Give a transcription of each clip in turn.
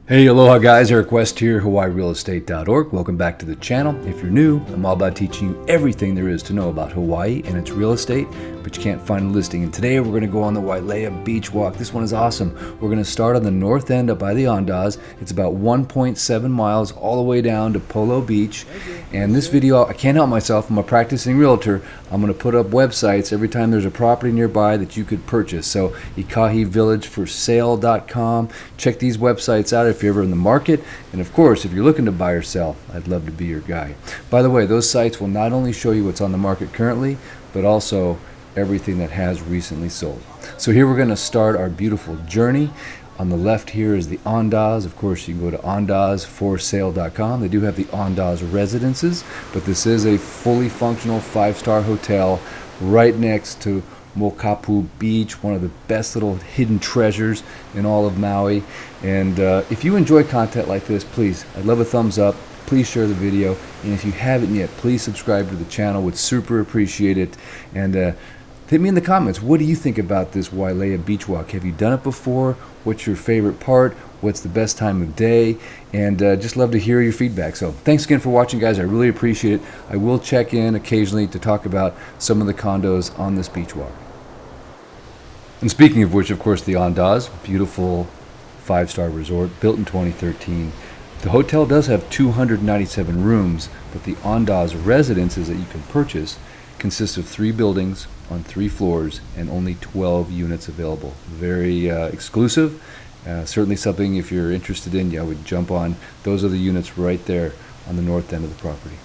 Hey, aloha guys, Eric West here, HawaiiRealEstate.org. Welcome back to the channel. If you're new, I'm all about teaching you everything there is to know about Hawaii and its real estate, but you can't find a listing. And today we're going to go on the Wailea Beach Walk. This one is awesome. We're going to start on the north end up by the Ondas. It's about 1.7 miles all the way down to Polo Beach. And this video, I can't help myself, I'm a practicing realtor. I'm going to put up websites every time there's a property nearby that you could purchase. So ikahivillageforsale.com. Check these websites out if you're ever in the market, and of course if you're looking to buy or sell, I'd love to be your guy. By the way, those sites will not only show you what's on the market currently, but also everything that has recently sold. So here we're going to start our beautiful journey. On the left here is the Ondas. Of course, you can go to ondasforsale.com. They do have the Ondas residences, but this is a fully functional 5-star hotel right next to Mokapu Beach, one of the best little hidden treasures in all of Maui. And if you enjoy content like this, please, I'd love a thumbs up. Please share the video. And if you haven't yet, please subscribe to the channel. Would super appreciate it. And hit me in the comments. What do you think about this Wailea Beach Walk? Have you done it before? What's your favorite part? What's the best time of day? And just love to hear your feedback. So thanks again for watching, guys. I really appreciate it. I will check in occasionally to talk about some of the condos on this beach walk. And speaking of which, of course, the Ondas, beautiful 5-star resort, built in 2013. The hotel does have 297 rooms, but the Ondas residences that you can purchase consist of 3 buildings on 3 floors and only 12 units available. Very exclusive. Certainly something, if you're interested in, I would jump on. Those are the units right there on the north end of the property.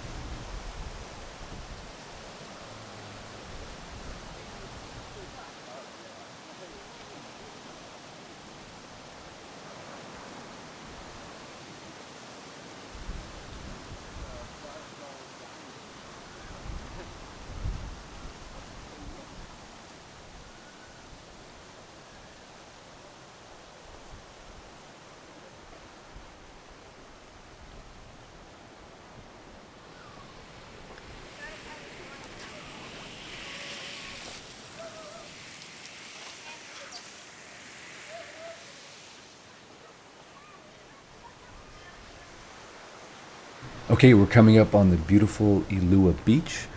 Okay, we're coming up on the beautiful Elua Beach.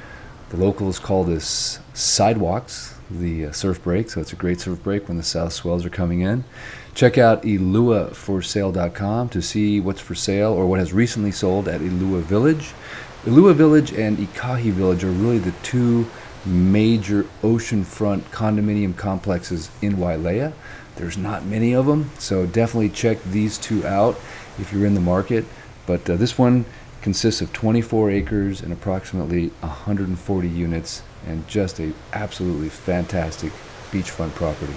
The locals call this sidewalks, the surf break, so it's a great surf break when the south swells are coming in. Check out eluaforsale.com to see what's for sale or what has recently sold at Elua Village. Elua Village and Ikahi Village are really the 2 major oceanfront condominium complexes in Wailea. There's not many of them, so definitely check these 2 out if you're in the market. But this one consists of 24 acres and approximately 140 units, and just a absolutely fantastic beachfront property.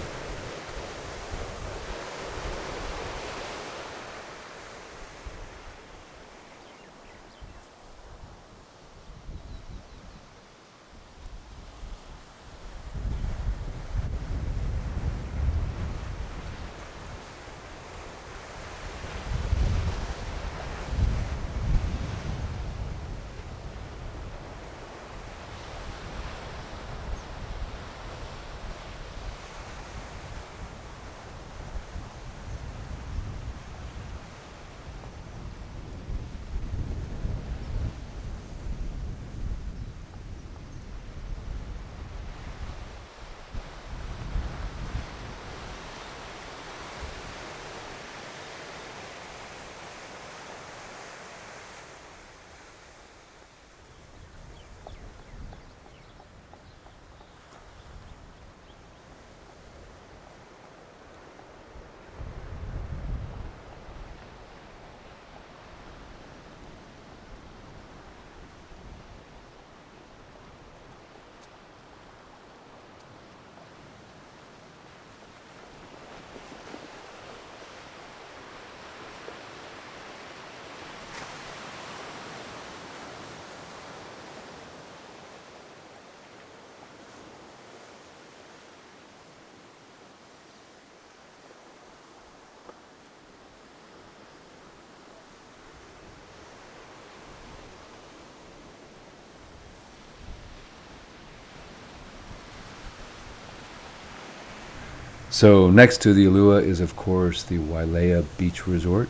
So next to the Elua is, of course, the Wailea Beach Resort.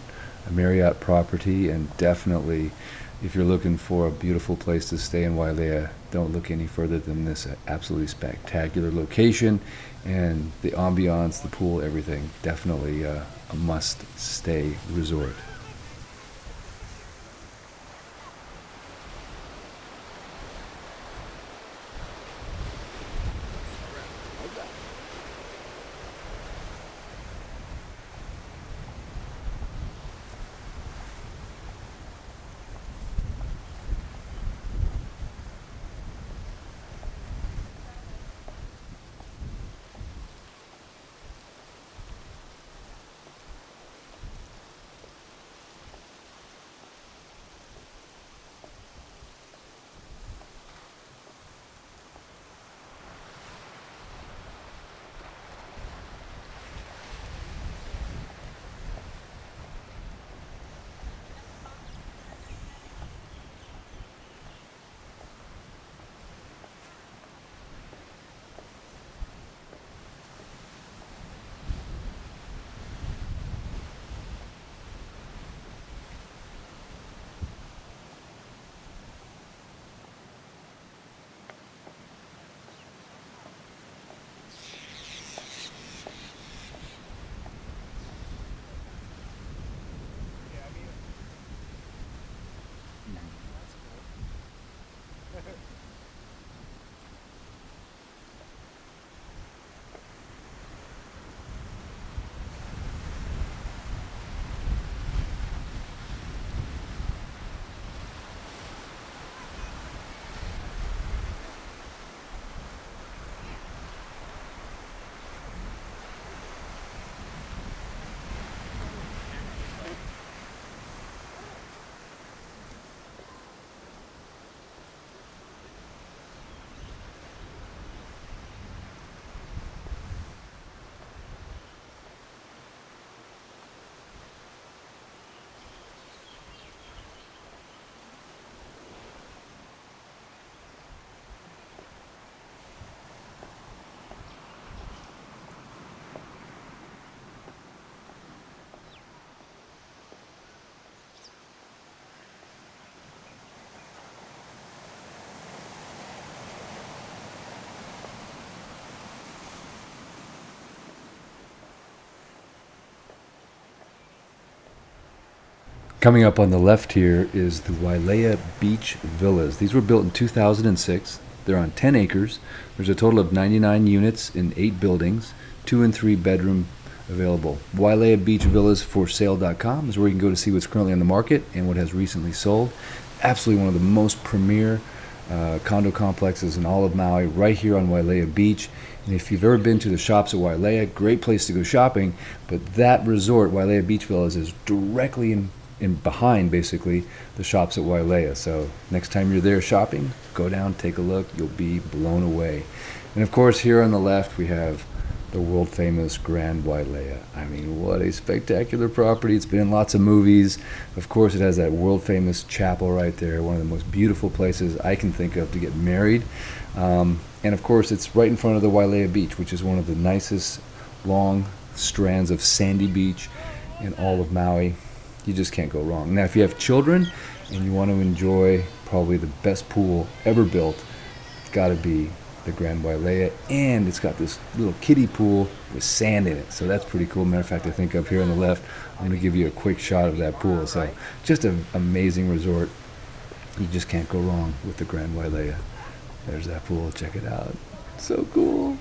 a Marriott property, and definitely if you're looking for a beautiful place to stay in Wailea, don't look any further than this absolutely spectacular location, and the ambiance, the pool, everything. Definitely a must-stay resort. Coming up on the left here is the Wailea Beach Villas. These were built in 2006. They're on 10 acres. There's a total of 99 units in 8 buildings, 2 and 3 bedroom available. Wailea Beach Villas for sale.com is where you can go to see what's currently on the market and what has recently sold. Absolutely one of the most premier condo complexes in all of Maui, right here on Wailea Beach. And if you've ever been to the shops at Wailea, great place to go shopping, but that resort, Wailea Beach Villas, is directly in behind basically the shops at Wailea. So next time you're there shopping, go down, take a look, you'll be blown away. And of course here on the left we have the world famous Grand Wailea. I mean, what a spectacular property. It's been in lots of movies. Of course it has that world famous chapel right there, one of the most beautiful places I can think of to get married. And of course it's right in front of the Wailea Beach, which is one of the nicest long strands of sandy beach in all of Maui. You just can't go wrong. Now, if you have children and you want to enjoy probably the best pool ever built, it's got to be the Grand Wailea, and it's got this little kiddie pool with sand in it, so that's pretty cool. Matter of fact, I think up here on the left, I'm going to give you a quick shot of that pool. So just an amazing resort. You just can't go wrong with the Grand Wailea. There's that pool. Check it out. So cool.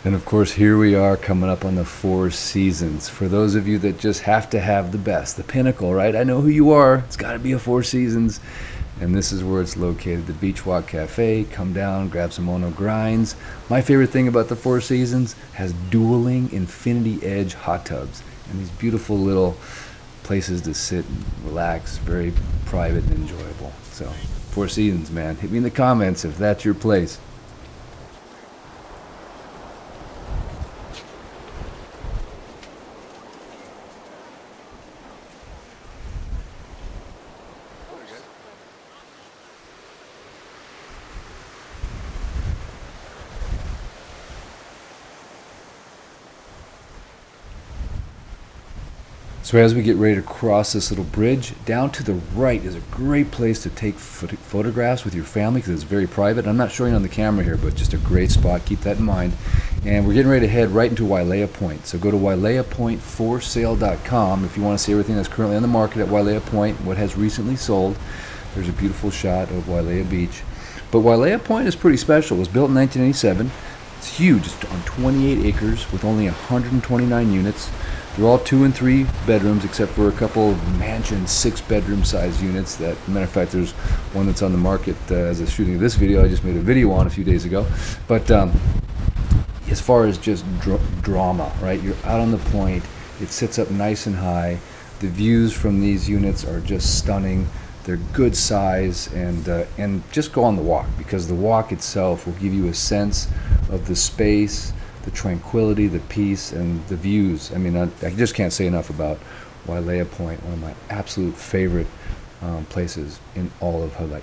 And of course, here we are coming up on the Four Seasons. For those of you that just have to have the best, the pinnacle, right? I know who you are. It's got to be a Four Seasons. And this is where it's located, the Beach Walk Cafe. Come down, grab some Ono grinds. My favorite thing about the Four Seasons has dueling infinity edge hot tubs and these beautiful little places to sit and relax, very private and enjoyable. So, Four Seasons, man. Hit me in the comments if that's your place. So as we get ready to cross this little bridge, down to the right is a great place to take photographs with your family because it's very private. I'm not showing it on the camera here, but just a great spot. Keep that in mind. And we're getting ready to head right into Wailea Point. So go to waileapointforsale.com if you want to see everything that's currently on the market at Wailea Point, what has recently sold. There's a beautiful shot of Wailea Beach. But Wailea Point is pretty special. It was built in 1987. It's huge. It's on 28 acres with only 129 units. They're all 2 and 3 bedrooms, except for a couple of mansion 6-bedroom size units. That, matter of fact, there's one that's on the market as a shooting of this video. I just made a video on a few days ago. But as far as just drama, right? You're out on the point. It sits up nice and high. The views from these units are just stunning. They're good size, and just go on the walk, because the walk itself will give you a sense of the space, the tranquility, the peace, and the views. I mean, I just can't say enough about Wailea Point, one of my absolute favorite places in all of Hawaii.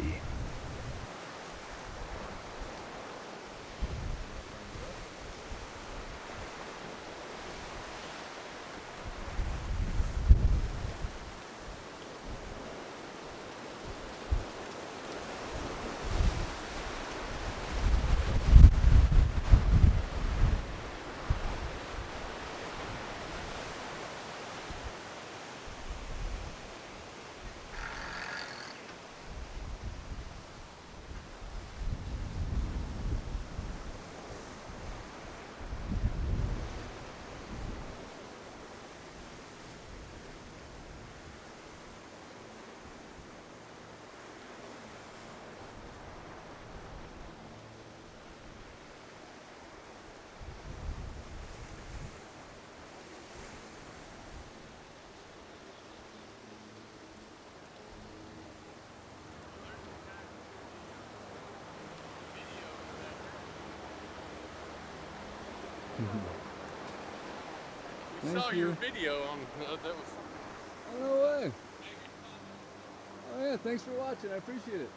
We saw your video on that was. Oh, no way. Oh yeah, thanks for watching. I appreciate it.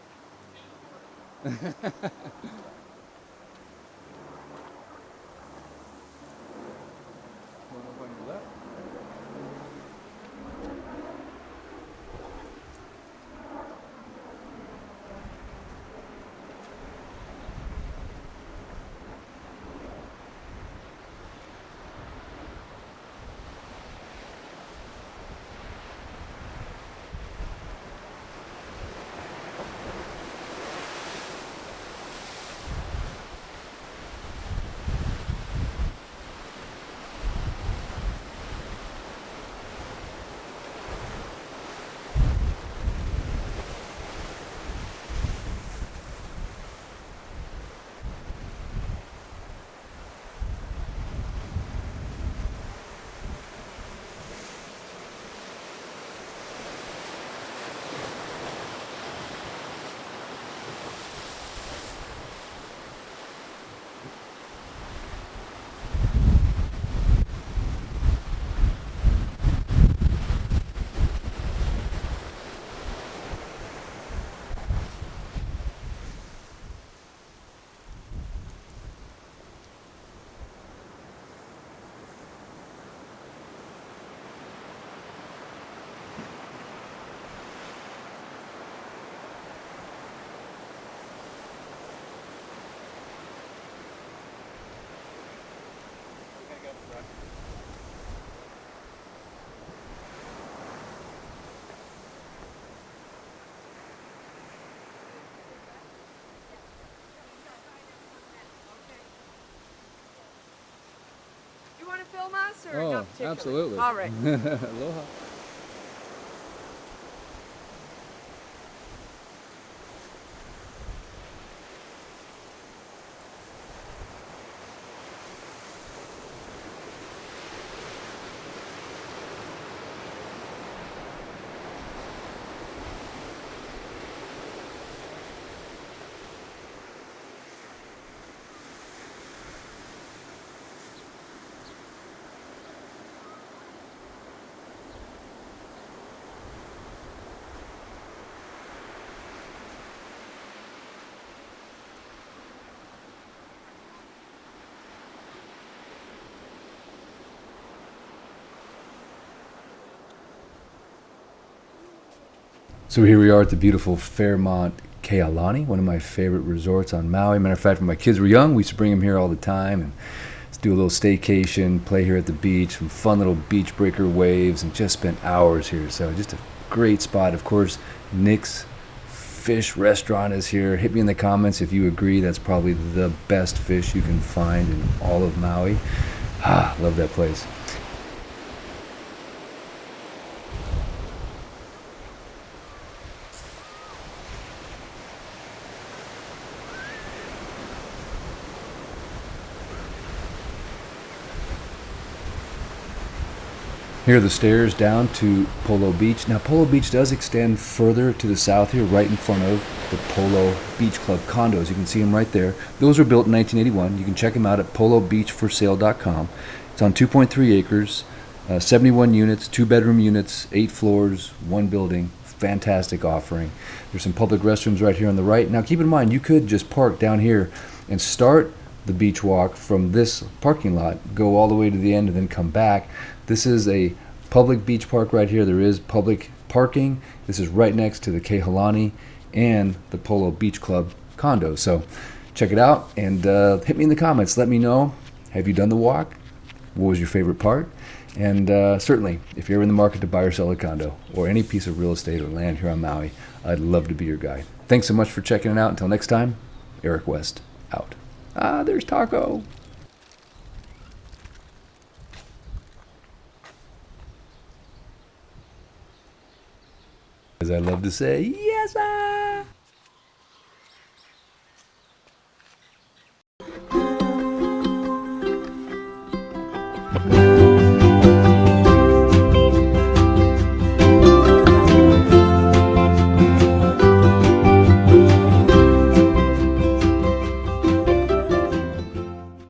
to film us or Oh, not particularly? absolutely. All right. Aloha. So here we are at the beautiful Fairmont Kea Lani, one of my favorite resorts on Maui. Matter of fact, when my kids were young, we used to bring them here all the time and just do a little staycation, play here at the beach, some fun little beach breaker waves, and just spent hours here. So just a great spot. Of course, Nick's Fish Restaurant is here. Hit me in the comments if you agree that's probably the best fish you can find in all of Maui. Ah, love that place. Here are the stairs down to Polo Beach. Now, Polo Beach does extend further to the south here, right in front of the Polo Beach Club condos. You can see them right there. Those were built in 1981. You can check them out at polobeachforsale.com. It's on 2.3 acres, 71 units, 2-bedroom units, 8 floors, 1 building. Fantastic offering. There's some public restrooms right here on the right. Now, keep in mind, you could just park down here and start the beach walk from this parking lot, go all the way to the end, and then come back. This is a public beach park right here. There is public parking. This is right next to the Kea Lani and the Polo Beach Club condo. So check it out and hit me in the comments. Let me know, have you done the walk? What was your favorite part? And certainly, if you're in the market to buy or sell a condo or any piece of real estate or land here on Maui, I'd love to be your guy. Thanks so much for checking it out. Until next time, Eric West out. Ah, there's Taco. As I love to say, yes, I.